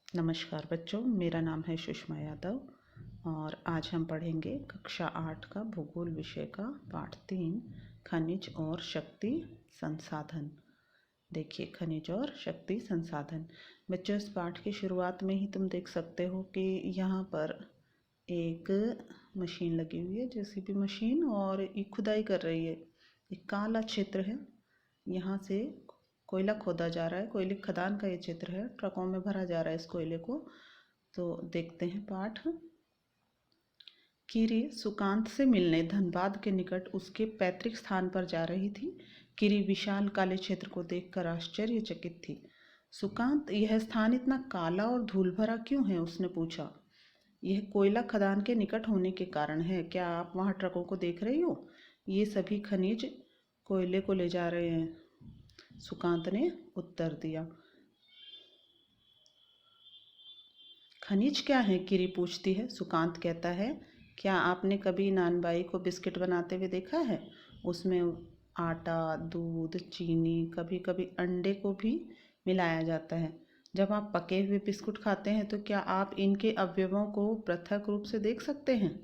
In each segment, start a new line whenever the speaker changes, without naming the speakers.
नमस्कार बच्चों, मेरा नाम है सुषमा यादव और आज हम पढ़ेंगे कक्षा 8 का भूगोल विषय का पाठ 3 खनिज और शक्ति संसाधन। देखिए, खनिज और शक्ति संसाधन। बच्चों, इस पाठ की शुरुआत में ही तुम देख सकते हो कि यहाँ पर एक मशीन लगी हुई है, जेसीबी मशीन, और ये खुदाई कर रही है। एक काला क्षेत्र है, यहाँ से कोयला खोदा जा रहा है। कोयले खदान का ये चित्र है, ट्रकों में भरा जा रहा है इस कोयले को। तो देखते हैं पाठ। किरी सुकांत से मिलने धनबाद के निकट उसके पैतृक स्थान पर जा रही थी। किरी विशाल काले क्षेत्र को देखकर आश्चर्यचकित थी। सुकांत, यह स्थान इतना काला और धूल भरा क्यों है? उसने पूछा। यह कोयला खदान के निकट होने के कारण है। क्या आप वहाँ ट्रकों को देख रही हो? ये सभी खनिज कोयले को ले जा रहे हैं, सुकांत ने उत्तर दिया। खनिज क्या है? किरी पूछती है। सुकांत कहता है, क्या आपने कभी नानबाई को बिस्किट बनाते हुए देखा है? उसमें आटा, दूध, चीनी, कभी कभी अंडे को भी मिलाया जाता है। जब आप पके हुए बिस्कुट खाते हैं तो क्या आप इनके अवयवों को पृथक रूप से देख सकते हैं?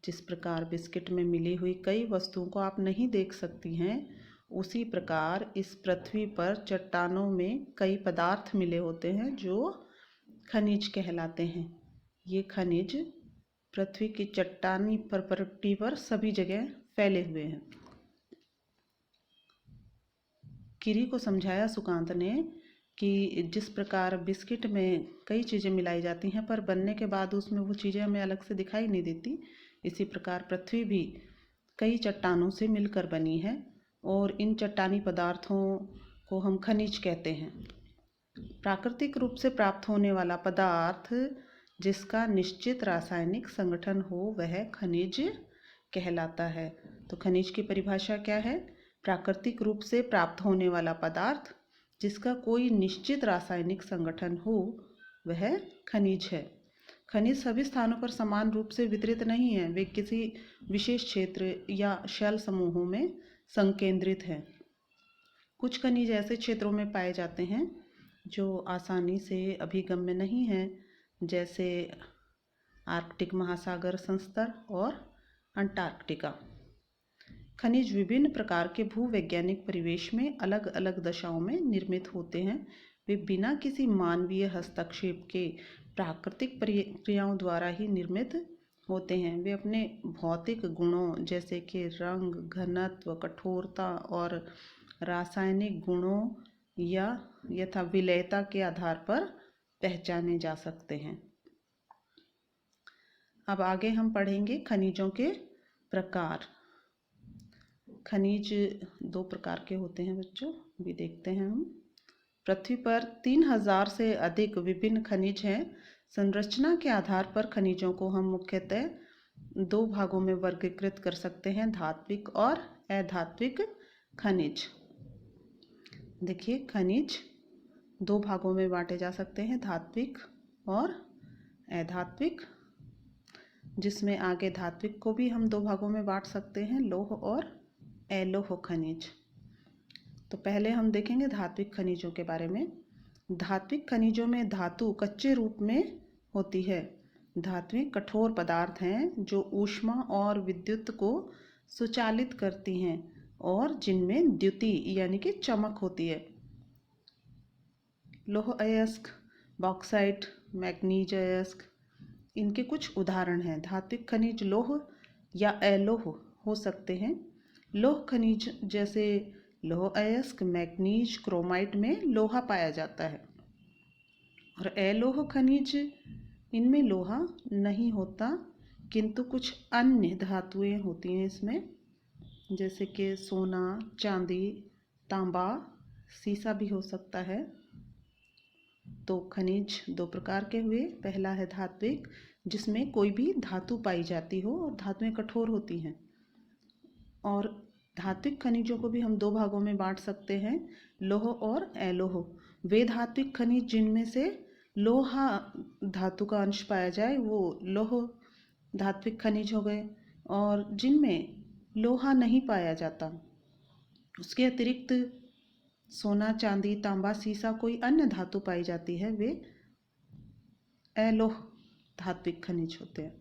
जिस प्रकार बिस्किट में मिली हुई कई वस्तुओं को आप नहीं देख सकती हैं, उसी प्रकार इस पृथ्वी पर चट्टानों में कई पदार्थ मिले होते हैं जो खनिज कहलाते हैं। ये खनिज पृथ्वी की चट्टानी प्रपट्टी पर सभी जगह फैले हुए हैं। किरी को समझाया सुकांत ने कि जिस प्रकार बिस्किट में कई चीज़ें मिलाई जाती हैं पर बनने के बाद उसमें वो चीज़ें हमें अलग से दिखाई नहीं देती, इसी प्रकार पृथ्वी भी कई चट्टानों से मिलकर बनी है और इन चट्टानी पदार्थों को हम खनिज कहते हैं। प्राकृतिक रूप से प्राप्त होने वाला पदार्थ जिसका निश्चित रासायनिक संगठन हो वह खनिज कहलाता है। तो खनिज की परिभाषा क्या है? प्राकृतिक रूप से प्राप्त होने वाला पदार्थ जिसका कोई निश्चित रासायनिक संगठन हो वह खनिज है। खनिज सभी स्थानों पर समान रूप से वितरित नहीं है, वे किसी विशेष क्षेत्र या शैल समूहों में संकेंद्रित हैं। कुछ खनिज ऐसे क्षेत्रों में पाए जाते हैं जो आसानी से अभिगम्य नहीं हैं, जैसे आर्कटिक महासागर संस्तर और अंटार्कटिका। खनिज विभिन्न प्रकार के भूवैज्ञानिक परिवेश में अलग अलग दशाओं में निर्मित होते हैं। वे बिना किसी मानवीय हस्तक्षेप के प्राकृतिक प्रक्रियाओं द्वारा ही निर्मित होते हैं। वे अपने भौतिक गुणों जैसे कि रंग, घनत्व, कठोरता और रासायनिक गुणों यथा विलयता के आधार पर पहचाने जा सकते हैं। अब आगे हम पढ़ेंगे खनिजों के प्रकार। खनिज दो प्रकार के होते हैं बच्चों, भी देखते हैं हम। पृथ्वी पर 3000 से अधिक विभिन्न खनिज हैं। संरचना के आधार पर खनिजों को हम मुख्यतः दो भागों में वर्गीकृत कर सकते हैं, धात्विक और अधात्विक खनिज। देखिए, खनिज दो भागों में बांटे जा सकते हैं, धात्विक और अधात्विक, जिसमें आगे धात्विक को भी हम दो भागों में बांट सकते हैं, लौह और अलोह खनिज। तो पहले हम देखेंगे धात्विक खनिजों के बारे में। धात्विक खनिजों में धातु कच्चे रूप में होती है। धात्विक कठोर पदार्थ हैं जो ऊष्मा और विद्युत को सुचालित करती हैं और जिनमें द्युति यानी कि चमक होती है। लौह अयस्क, बॉक्साइट, मैग्नीज अयस्क इनके कुछ उदाहरण हैं। धात्विक खनिज लौह या अलोह हो सकते हैं। लौह खनिज जैसे लौह अयस्क, मैग्नीज, क्रोमाइट में लोहा पाया जाता है। और अलोह खनिज, इनमें लोहा नहीं होता किंतु कुछ अन्य धातुएं होती हैं इसमें, जैसे कि सोना, चांदी, तांबा, सीसा भी हो सकता है। तो खनिज दो प्रकार के हुए। पहला है धात्विक, जिसमें कोई भी धातु पाई जाती हो और धातुएं कठोर होती हैं। और धात्विक खनिजों को भी हम दो भागों में बांट सकते हैं, लौह और अलोह। वे धात्विक खनिज जिनमें से लोहा धातु का अंश पाया जाए वो लौह धात्विक खनिज हो गए, और जिनमें लोहा नहीं पाया जाता, उसके अतिरिक्त सोना, चांदी, तांबा, सीसा, कोई अन्य धातु पाई जाती है, वे अलोह धात्विक खनिज होते हैं।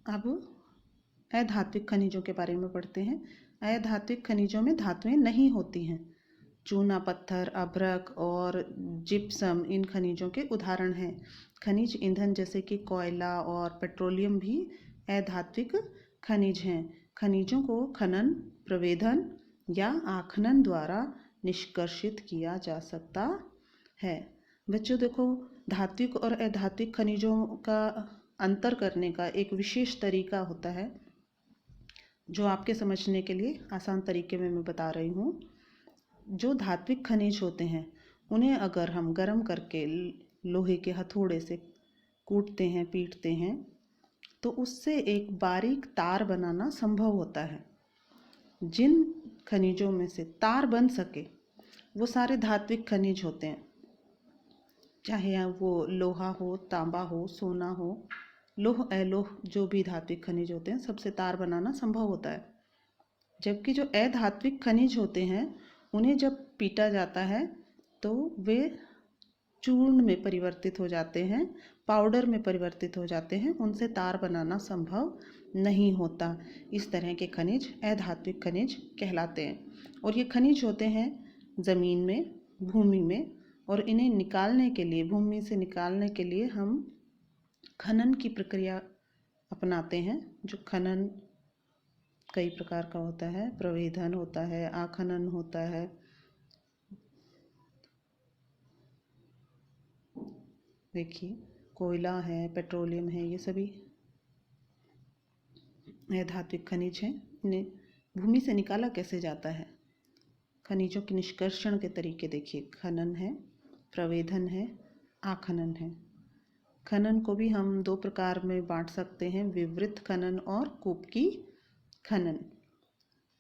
अब अधात्विक खनिजों के बारे में पढ़ते हैं। अधात्विक खनिजों में धातुएं नहीं होती हैं। चूना पत्थर, अभ्रक और जिप्सम इन खनिजों के उदाहरण हैं। खनिज ईंधन जैसे कि कोयला और पेट्रोलियम भी अधात्विक खनिज हैं। खनिजों को खनन, प्रवेधन या आखनन द्वारा निष्कर्षित किया जा सकता है। बच्चों देखो, धात्विक और अधात्विक खनिजों का अंतर करने का एक विशेष तरीका होता है, जो आपके समझने के लिए आसान तरीके में मैं बता रही हूँ। जो धात्विक खनिज होते हैं उन्हें अगर हम गर्म करके लोहे के हथौड़े से कूटते हैं, पीटते हैं, तो उससे एक बारीक तार बनाना संभव होता है। जिन खनिजों में से तार बन सके वो सारे धात्विक खनिज होते हैं, चाहे वो लोहा हो, तांबा हो, सोना हो, लोह अलोह जो भी धात्विक खनिज होते हैं सबसे तार बनाना संभव होता है। जबकि जो अधात्विक खनिज होते हैं उन्हें जब पीटा जाता है तो वे चूर्ण में परिवर्तित हो जाते हैं, पाउडर में परिवर्तित हो जाते हैं, उनसे तार बनाना संभव नहीं होता। इस तरह के खनिज अधात्विक खनिज कहलाते हैं। और ये खनिज होते हैं ज़मीन में, भूमि में, और इन्हें निकालने के लिए, भूमि से निकालने के लिए हम खनन की प्रक्रिया अपनाते हैं। जो खनन कई प्रकार का होता है, प्रवेधन होता है, आखनन होता है। देखिए, कोयला है, पेट्रोलियम है, ये सभी अधात्विक खनिज हैं। इन्हें भूमि से निकाला कैसे जाता है? खनिजों के निष्कर्षण के तरीके देखिए, खनन है, प्रवेधन है, आखनन है। खनन को भी हम दो प्रकार में बांट सकते हैं, विवृत खनन और कूपकी खनन।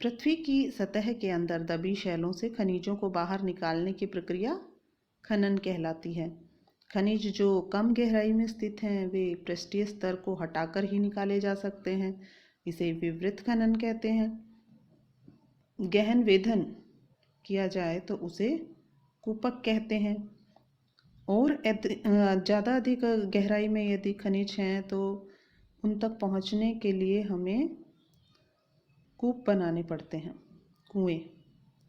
पृथ्वी की सतह के अंदर दबी शैलों से खनिजों को बाहर निकालने की प्रक्रिया खनन कहलाती है। खनिज जो कम गहराई में स्थित हैं वे पृष्ठीय स्तर को हटाकर ही निकाले जा सकते हैं, इसे विवृत खनन कहते हैं। गहन वेधन किया जाए तो उसे कूपक कहते हैं। और ज़्यादा अधिक गहराई में यदि खनिज हैं तो उन तक पहुंचने के लिए हमें कूप बनाने पड़ते हैं, कुएं,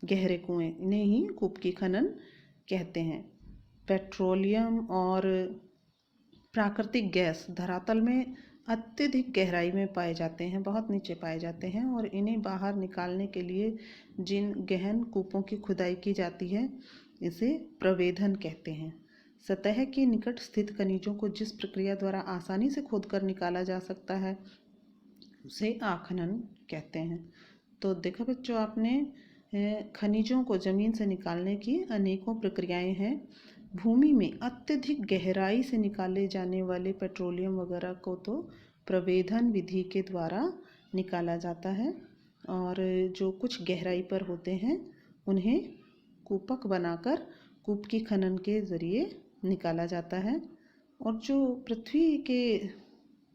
गहरे कुएं, इन्हें ही कूप की खनन कहते हैं। पेट्रोलियम और प्राकृतिक गैस धरातल में अत्यधिक गहराई में पाए जाते हैं, बहुत नीचे पाए जाते हैं, और इन्हें बाहर निकालने के लिए जिन गहन कूपों की खुदाई की जाती है इसे प्रवेधन कहते हैं। सतह के निकट स्थित खनिजों को जिस प्रक्रिया द्वारा आसानी से खोदकर निकाला जा सकता है उसे आखनन कहते हैं। तो देखा बच्चों, आपने खनिजों को ज़मीन से निकालने की अनेकों प्रक्रियाएं हैं। भूमि में अत्यधिक गहराई से निकाले जाने वाले पेट्रोलियम वगैरह को तो प्रवेधन विधि के द्वारा निकाला जाता है, और जो कुछ गहराई पर होते हैं उन्हें कूपक बनाकर कूप की खनन के ज़रिए निकाला जाता है। और जो पृथ्वी के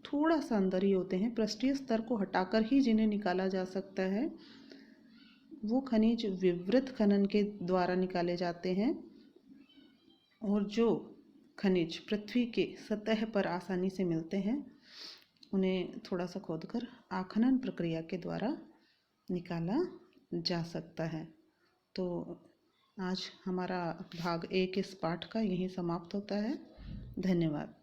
थोड़ा सा अंदर ही होते हैं, पृष्ठीय स्तर को हटाकर ही जिन्हें निकाला जा सकता है, वो खनिज विवृत खनन के द्वारा निकाले जाते हैं। और जो खनिज पृथ्वी के सतह पर आसानी से मिलते हैं उन्हें थोड़ा सा खोदकर आखनन प्रक्रिया के द्वारा निकाला जा सकता है। तो आज हमारा भाग 1 इस पाठ का यहीं समाप्त होता है। धन्यवाद।